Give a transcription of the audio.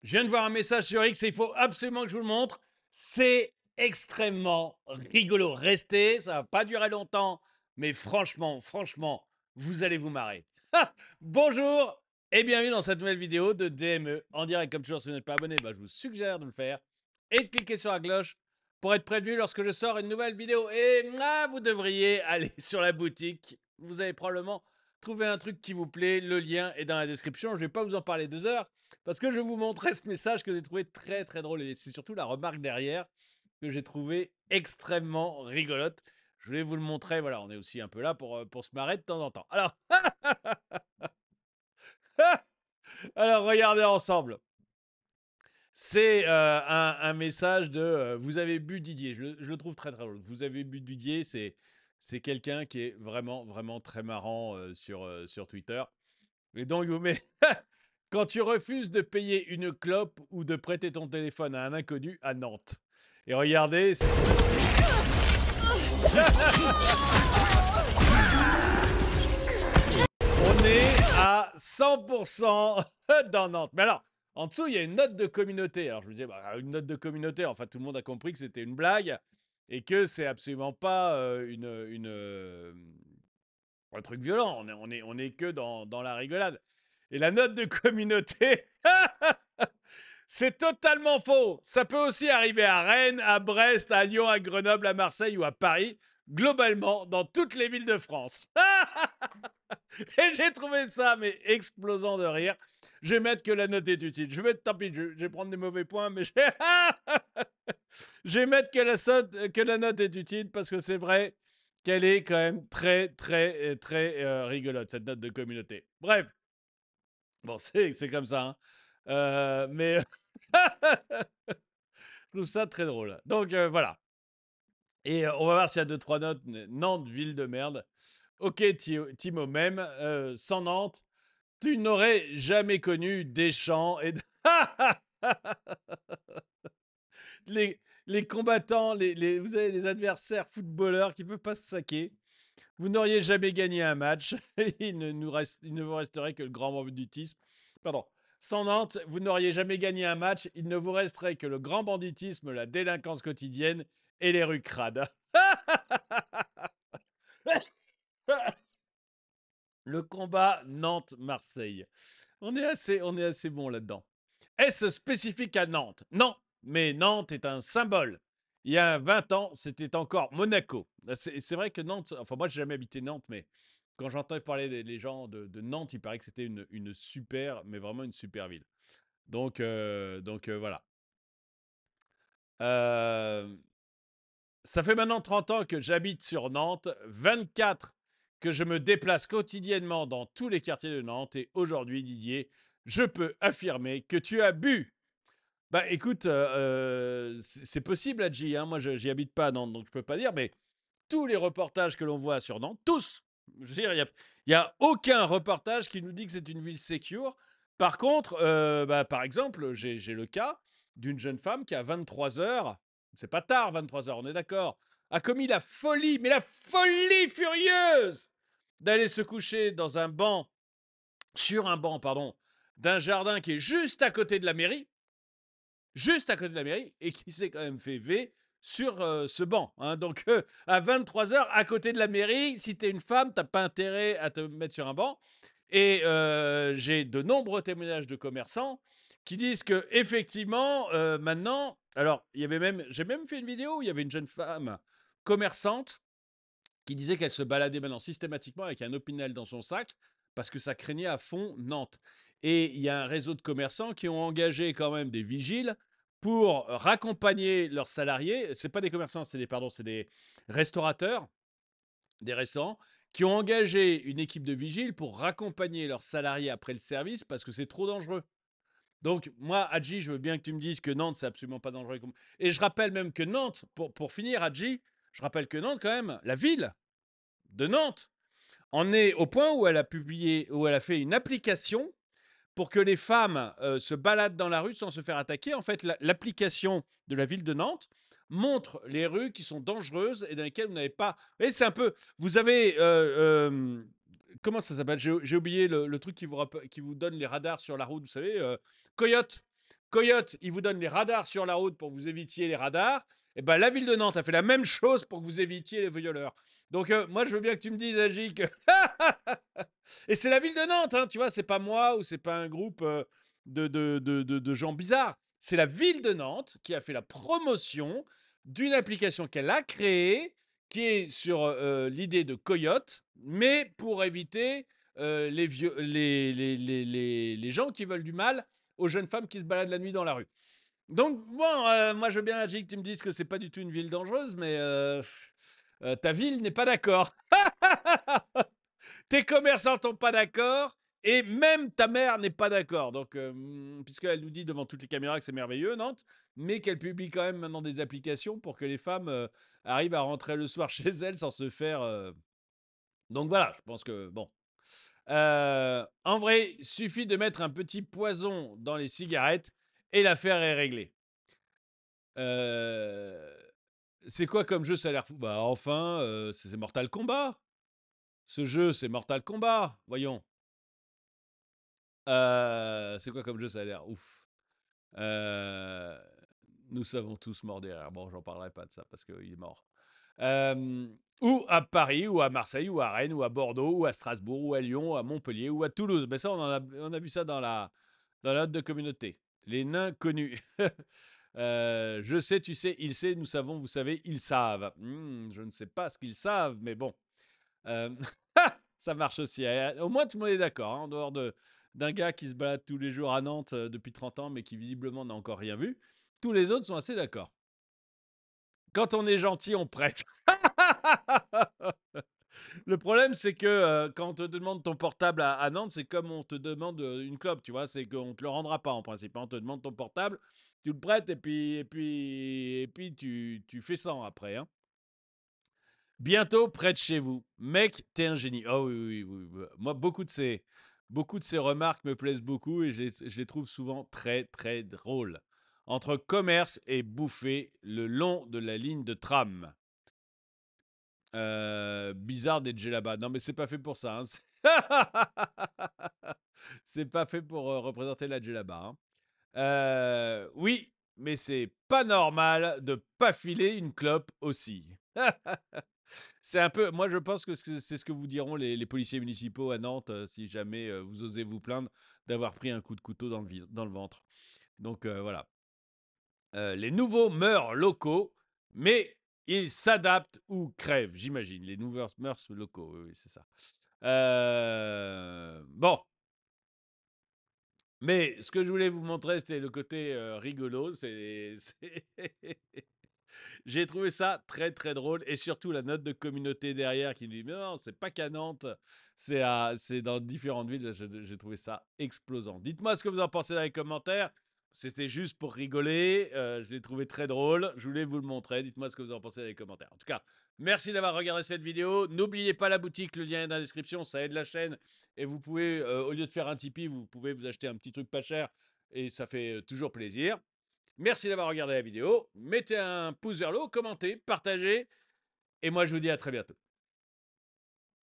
Je viens de voir un message sur X et il faut absolument que je vous le montre. C'est extrêmement rigolo. Restez, ça va pas durer longtemps, mais franchement, vous allez vous marrer. Bonjour et bienvenue dans cette nouvelle vidéo de DME en direct. Comme toujours, si vous n'êtes pas abonné, je vous suggère de le faire et de cliquer sur la cloche pour être prévenu lorsque je sors une nouvelle vidéo. Et vous devriez aller sur la boutique. Vous avez probablement trouvé un truc qui vous plaît. Le lien est dans la description. Je ne vais pas vous en parler 2 heures. Parce que je vous montrer ce message que j'ai trouvé très drôle et c'est surtout la remarque derrière que j'ai trouvé extrêmement rigolote. Je voulais vous le montrer, voilà, on est aussi un peu là pour se marrer de temps en temps. Alors, alors regardez ensemble. C'est un message de vous avez bu Didier. Je le trouve très drôle. Vous avez bu Didier, c'est quelqu'un qui est vraiment très marrant sur Twitter. Et donc, il vous met quand tu refuses de payer une clope ou de prêter ton téléphone à un inconnu à Nantes. Et regardez, on est à 100% dans Nantes. Mais alors, en dessous, il y a une note de communauté. Alors, je me disais, une note de communauté, enfin, tout le monde a compris que c'était une blague et que c'est absolument pas un truc violent. On est que dans la rigolade. Et la note de communauté, c'est totalement faux. Ça peut aussi arriver à Rennes, à Brest, à Lyon, à Grenoble, à Marseille ou à Paris. Globalement, dans toutes les villes de France. Et j'ai trouvé ça, mais explosant de rire. Je vais mettre que la note est utile. Je vais mettre, tant pis, je vais prendre des mauvais points, mais je vais mettre que la note est utile parce que c'est vrai qu'elle est quand même très rigolote, cette note de communauté. Bref, bon, c'est comme ça. Hein. Mais je trouve ça très drôle. Donc voilà. Et on va voir s'il y a 2, 3 notes. Nantes, ville de merde. Ok, Timo même. Sans Nantes, tu n'aurais jamais connu Deschamps et les combattants, vous avez les adversaires footballeurs qui ne peuvent pas se saquer. Vous n'auriez jamais gagné un match. Il ne vous resterait que le grand banditisme. Pardon. Sans Nantes, vous n'auriez jamais gagné un match. Il ne vous resterait que le grand banditisme, la délinquance quotidienne et les rues crades. Le combat Nantes-Marseille. On est assez bon là-dedans. Est-ce spécifique à Nantes? Non, mais Nantes est un symbole. Il y a 20 ans, c'était encore Monaco. C'est vrai que Nantes, enfin moi j'ai jamais habité Nantes, mais quand j'entends parler des gens de Nantes, il paraît que c'était une super, mais vraiment une super ville. Donc voilà. Euh, Ça fait maintenant 30 ans que j'habite sur Nantes, 24 que je me déplace quotidiennement dans tous les quartiers de Nantes. Et aujourd'hui, Didier, je peux affirmer que tu as bu. Bah écoute, c'est possible, Adji. Hein. Moi, j'y habite pas à Nantes, donc je peux pas dire. Mais tous les reportages que l'on voit sur Nantes, tous, je veux dire, il y a aucun reportage qui nous dit que c'est une ville secure. Par contre, par exemple, j'ai le cas d'une jeune femme qui, à 23 heures, c'est pas tard, 23 heures, on est d'accord, a commis la folie, mais la folie furieuse d'aller se coucher sur un banc, pardon, d'un jardin qui est juste à côté de la mairie, et qui s'est quand même fait V sur ce banc. Hein. Donc, à 23 heures, à côté de la mairie, si tu es une femme, tu n'as pas intérêt à te mettre sur un banc. Et j'ai de nombreux témoignages de commerçants qui disent que effectivement, maintenant, alors j'ai même fait une vidéo où il y avait une jeune femme commerçante qui disait qu'elle se baladait maintenant systématiquement avec un Opinel dans son sac parce que ça craignait à fond Nantes. Et il y a un réseau de commerçants qui ont engagé quand même des vigiles pour raccompagner leurs salariés. C'est pas des commerçants, c'est des restaurateurs, des restaurants qui ont engagé une équipe de vigiles pour raccompagner leurs salariés après le service parce que c'est trop dangereux. Donc, moi, Hadji, je veux bien que tu me dises que Nantes, c'est absolument pas dangereux. Et je rappelle même que Nantes, pour finir, Hadji, je rappelle que Nantes, quand même, la ville de Nantes, en est au point où elle a fait une application pour que les femmes se baladent dans la rue sans se faire attaquer. En fait, l'application de la ville de Nantes montre les rues qui sont dangereuses et dans lesquelles vous n'avez pas. Et c'est un peu. Vous avez. Comment ça s'appelle? J'ai oublié le truc qui vous donne les radars sur la route, vous savez, Coyote. Coyote, il vous donne les radars sur la route pour que vous évitiez les radars. Et ben, la ville de Nantes a fait la même chose pour que vous évitiez les violeurs. Donc, moi, je veux bien que tu me dises, Agi, que et c'est la ville de Nantes, hein, tu vois, c'est pas moi ou c'est pas un groupe de gens bizarres. C'est la ville de Nantes qui a fait la promotion d'une application qu'elle a créée, qui est sur l'idée de Coyote, mais pour éviter les gens qui veulent du mal aux jeunes femmes qui se baladent la nuit dans la rue. Donc, bon, moi, je veux bien, Agi, que tu me dises que c'est pas du tout une ville dangereuse, mais ta ville n'est pas d'accord. Tes commerçants sont pas d'accord et même ta mère n'est pas d'accord. Donc, puisqu'elle nous dit devant toutes les caméras que c'est merveilleux, Nantes, mais qu'elle publie quand même maintenant des applications pour que les femmes arrivent à rentrer le soir chez elles sans se faire. Donc voilà, je pense que bon. En vrai, suffit de mettre un petit poison dans les cigarettes et l'affaire est réglée. Euh, c'est quoi comme jeu, ça a l'air fou? Bah enfin, c'est Mortal Kombat. Ce jeu, c'est Mortal Kombat. Voyons. C'est quoi comme jeu, ça a l'air ouf. Euh, nous savons tous mort derrière. Bon, j'en parlerai pas de ça parce qu'il est mort. Ou à Paris, ou à Marseille, ou à Rennes, ou à Bordeaux, ou à Strasbourg, ou à Lyon, ou à Montpellier, ou à Toulouse. Mais ça, on a vu ça dans la note de communauté. Les nains connus. Je sais, tu sais, il sait, nous savons, vous savez, ils savent. Je ne sais pas ce qu'ils savent, mais bon. Euh, ça marche aussi. Au moins, tout le monde est d'accord, hein, en dehors d'un gars qui se balade tous les jours à Nantes depuis 30 ans, mais qui visiblement n'a encore rien vu. Tous les autres sont assez d'accord. Quand on est gentil, on prête. Le problème, c'est que quand on te demande ton portable à Nantes, c'est comme on te demande une clope, tu vois, c'est qu'on te le rendra pas en principe, hein. On te demande ton portable, tu le prêtes et puis tu fais 100 après, hein. Bientôt près de chez vous. Mec, t'es un génie. Oh oui, oui, oui, oui. Moi, beaucoup de ces remarques me plaisent beaucoup et je les trouve souvent très, très drôles. Entre commerce et bouffer le long de la ligne de tram. Bizarre d'être là-bas. Non, mais c'est pas fait pour ça, hein. C'est pas fait pour représenter la djellaba, hein. Oui, mais c'est pas normal de pas filer une clope aussi. C'est un peu, moi je pense que c'est ce que vous diront les policiers municipaux à Nantes si jamais vous osez vous plaindre d'avoir pris un coup de couteau dans le ventre. Donc voilà. Les nouveaux meurent locaux, mais ils s'adaptent ou crèvent, j'imagine. Les nouveaux mœurs locaux, oui, oui, c'est ça. Bon, mais ce que je voulais vous montrer, c'était le côté rigolo. J'ai trouvé ça très très drôle et surtout la note de communauté derrière qui dit mais non, c'est pas qu'à Nantes, c'est dans différentes villes. J'ai trouvé ça explosant. Dites-moi ce que vous en pensez dans les commentaires. C'était juste pour rigoler. Je l'ai trouvé très drôle. Je voulais vous le montrer. Dites-moi ce que vous en pensez dans les commentaires. En tout cas, merci d'avoir regardé cette vidéo. N'oubliez pas la boutique, le lien est dans la description. Ça aide la chaîne et vous pouvez, au lieu de faire un Tipeee, vous pouvez vous acheter un petit truc pas cher et ça fait toujours plaisir. Merci d'avoir regardé la vidéo. Mettez un pouce vers le haut, commentez, partagez. Et moi, je vous dis à très bientôt.